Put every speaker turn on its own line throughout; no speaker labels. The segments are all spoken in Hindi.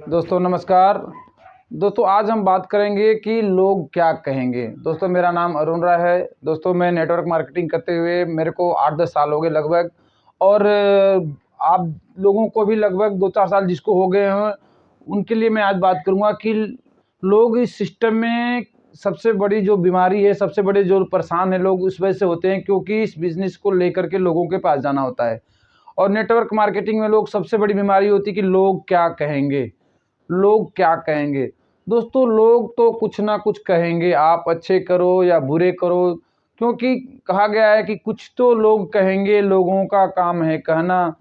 दोस्तों नमस्कार। दोस्तों आज हम बात करेंगे कि लोग क्या कहेंगे। दोस्तों मेरा नाम अरुण राय है। दोस्तों मैं नेटवर्क मार्केटिंग करते हुए मेरे को 8-10 साल हो गए लगभग, और आप लोगों को भी लगभग 2-4 साल जिसको हो गए हैं उनके लिए मैं आज बात करूंगा कि लोग इस सिस्टम में सबसे बड़ी जो बीमारी है, सबसे बड़े जो परेशान है लोग उस वजह से होते हैं क्योंकि इस बिज़नेस को लेकर के लोगों के पास जाना होता है। और नेटवर्क मार्केटिंग में लोग सबसे बड़ी बीमारी होती है कि लोग क्या कहेंगे, लोग क्या कहेंगे। दोस्तों लोग तो कुछ ना कुछ कहेंगे, आप अच्छे करो या बुरे करो, क्योंकि कहा गया है कि कुछ तो लोग कहेंगे, लोगों का काम है कहना।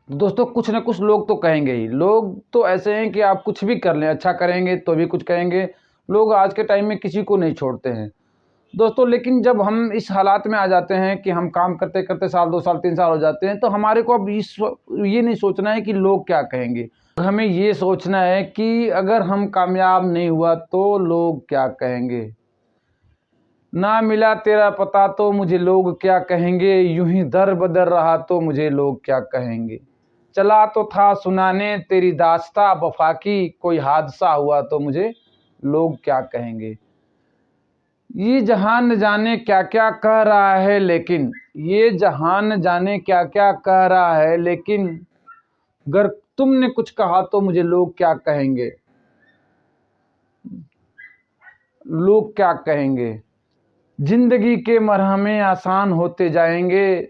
दोस्तों कुछ ना कुछ लोग तो कहेंगे ही। लोग तो ऐसे हैं कि आप कुछ भी कर लें, अच्छा करेंगे तो भी कुछ कहेंगे। लोग आज के टाइम में किसी को नहीं छोड़ते हैं दोस्तों। लेकिन जब हम इस हालात में आ जाते हैं कि हम काम करते करते साल 2 साल 3 साल हो जाते हैं, तो हमारे को अब ये नहीं सोचना है कि लोग क्या कहेंगे। हमें ये सोचना है कि अगर हम कामयाब नहीं हुआ तो लोग क्या कहेंगे। ना मिला तेरा पता तो मुझे लोग क्या कहेंगे, यूं ही दर बदर रहा तो मुझे लोग क्या कहेंगे। चला तो था सुनाने तेरी दास्तां वफा की, कोई हादसा हुआ तो मुझे लोग क्या कहेंगे। ये जहान न जाने क्या क्या कह रहा है, लेकिन ये जहान न जाने क्या क्या कह रहा है, लेकिन अगर तुमने कुछ कहा तो मुझे लोग क्या कहेंगे। लोग क्या कहेंगे। जिंदगी के मरहमे आसान होते जाएंगे,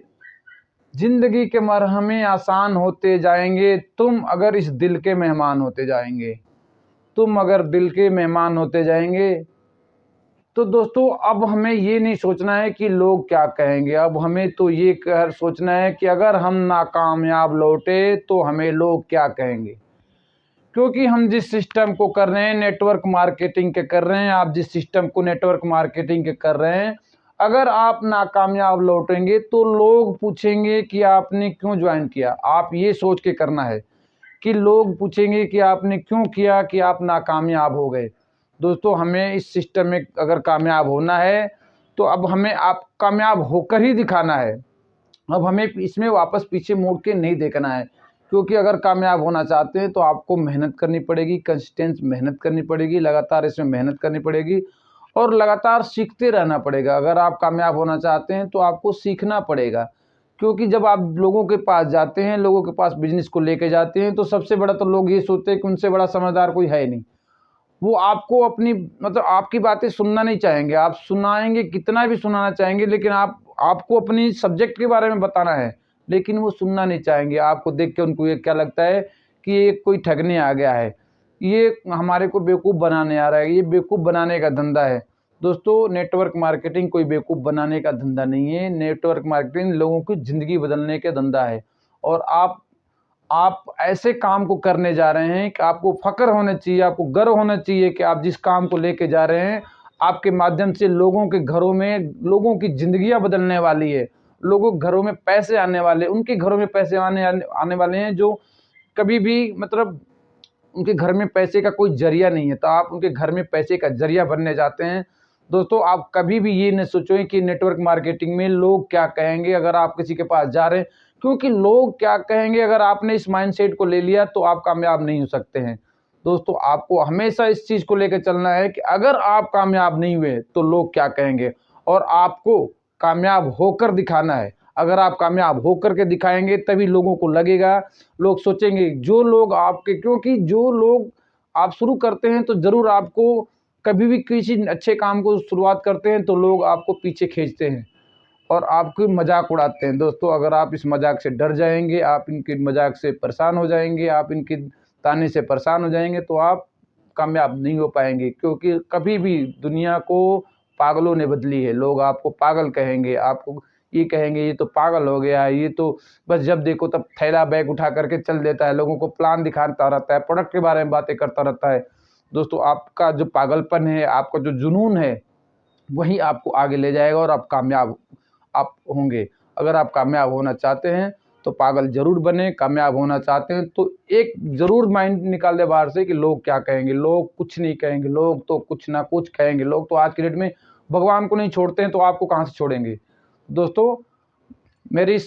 जिंदगी के मरहमे आसान होते जाएंगे, तुम अगर इस दिल के मेहमान होते जाएंगे, तुम अगर दिल के मेहमान होते जाएंगे। तो दोस्तों अब हमें ये नहीं सोचना है कि लोग क्या कहेंगे। अब हमें तो ये सोचना है कि अगर हम नाकामयाब लौटे तो हमें लोग क्या कहेंगे। क्योंकि हम जिस सिस्टम को कर रहे हैं, नेटवर्क मार्केटिंग के कर रहे हैं, आप जिस सिस्टम को नेटवर्क मार्केटिंग के कर रहे हैं, अगर आप नाकामयाब लौटेंगे तो लोग पूछेंगे कि आपने क्यों ज्वाइन किया। आप ये सोच के करना है कि लोग पूछेंगे कि आपने क्यों किया कि आप नाकामयाब हो गए। दोस्तों हमें इस सिस्टम में अगर कामयाब होना है तो अब हमें आप कामयाब होकर ही दिखाना है। अब हमें इसमें वापस पीछे मुड़ के नहीं देखना है, क्योंकि अगर कामयाब होना चाहते हैं तो आपको मेहनत करनी पड़ेगी, कंसिस्टेंस मेहनत करनी पड़ेगी, लगातार इसमें मेहनत करनी पड़ेगी और लगातार सीखते रहना पड़ेगा। अगर आप कामयाब होना चाहते हैं तो आपको सीखना पड़ेगा, क्योंकि जब आप लोगों के पास जाते हैं, लोगों के पास बिजनेस को लेके जाते हैं, तो सबसे बड़ा तो लोग ये सोचते हैं कि उनसे बड़ा समझदार कोई है नहीं। वो आपको अपनी मतलब आपकी बातें सुनना नहीं चाहेंगे। आप सुनाएंगे, कितना भी सुनाना चाहेंगे, लेकिन आपको अपनी सब्जेक्ट के बारे में बताना है, लेकिन वो सुनना नहीं चाहेंगे। आपको देख के उनको ये क्या लगता है कि ये कोई ठगने आ गया है, ये हमारे को बेवकूफ़ बनाने आ रहा है, ये बेवकूफ़ बनाने का धंधा है। दोस्तों नेटवर्क मार्केटिंग कोई बेवकूफ़ बनाने का धंधा नहीं है। नेटवर्क मार्केटिंग लोगों की ज़िंदगी बदलने का धंधा है। और आप ऐसे काम को करने जा रहे हैं कि आपको फ़ख्र होना चाहिए, आपको गर्व होना चाहिए कि आप जिस काम को लेके जा रहे हैं, आपके माध्यम से लोगों के घरों में लोगों की ज़िंदगियाँ बदलने वाली है। लोगों के घरों में पैसे आने वाले, उनके घरों में पैसे आने वाले हैं जो कभी भी मतलब उनके घर में पैसे का कोई ज़रिया नहीं है, तो आप उनके घर में पैसे का ज़रिया बनने जाते हैं। दोस्तों आप कभी भी ये न सोचें कि नेटवर्क मार्केटिंग में लोग क्या कहेंगे अगर आप किसी के पास जा रहे हैं, क्योंकि लोग क्या कहेंगे अगर आपने इस माइंडसेट को ले लिया तो आप कामयाब नहीं हो सकते हैं। दोस्तों आपको हमेशा इस चीज़ को लेकर चलना है कि अगर आप कामयाब नहीं हुए तो लोग क्या कहेंगे, और आपको कामयाब होकर दिखाना है। अगर आप कामयाब होकर के दिखाएंगे तभी लोगों को लगेगा, लोग सोचेंगे। जो लोग आपके, क्योंकि जो लोग आप शुरू करते हैं तो ज़रूर आपको कभी भी किसी अच्छे काम को शुरुआत करते हैं तो लोग आपको पीछे खींचते हैं और आपकी मजाक उड़ाते हैं। दोस्तों अगर आप इस मजाक से डर जाएंगे, आप इनके मजाक से परेशान हो जाएंगे, आप इनके ताने से परेशान हो जाएंगे, तो आप कामयाब नहीं हो पाएंगे। क्योंकि कभी भी दुनिया को पागलों ने बदली है। लोग आपको पागल कहेंगे, आपको ये कहेंगे ये तो पागल हो गया है, ये तो बस जब देखो तब थैला बैग उठा करके चल देता है, लोगों को प्लान दिखाता रहता है, प्रोडक्ट के बारे में बातें करता रहता है। दोस्तों आपका जो पागलपन है, आपका जो जुनून है, वही आपको आगे ले जाएगा और आप होंगे। अगर आप कामयाब होना चाहते हैं तो पागल ज़रूर बने। कामयाब होना चाहते हैं तो एक ज़रूर माइंड निकाल दे बाहर से कि लोग क्या कहेंगे। लोग कुछ नहीं कहेंगे, लोग तो कुछ ना कुछ कहेंगे। लोग तो आज की डेट में भगवान को नहीं छोड़ते हैं, तो आपको कहाँ से छोड़ेंगे। दोस्तों मेरी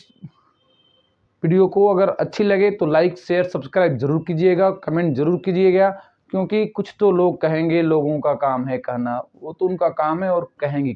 वीडियो को अगर अच्छी लगे तो लाइक शेयर सब्सक्राइब ज़रूर कीजिएगा, कमेंट ज़रूर कीजिएगा, क्योंकि कुछ तो लोग कहेंगे, लोगों का काम है कहना, वो तो उनका काम है और कहेंगे।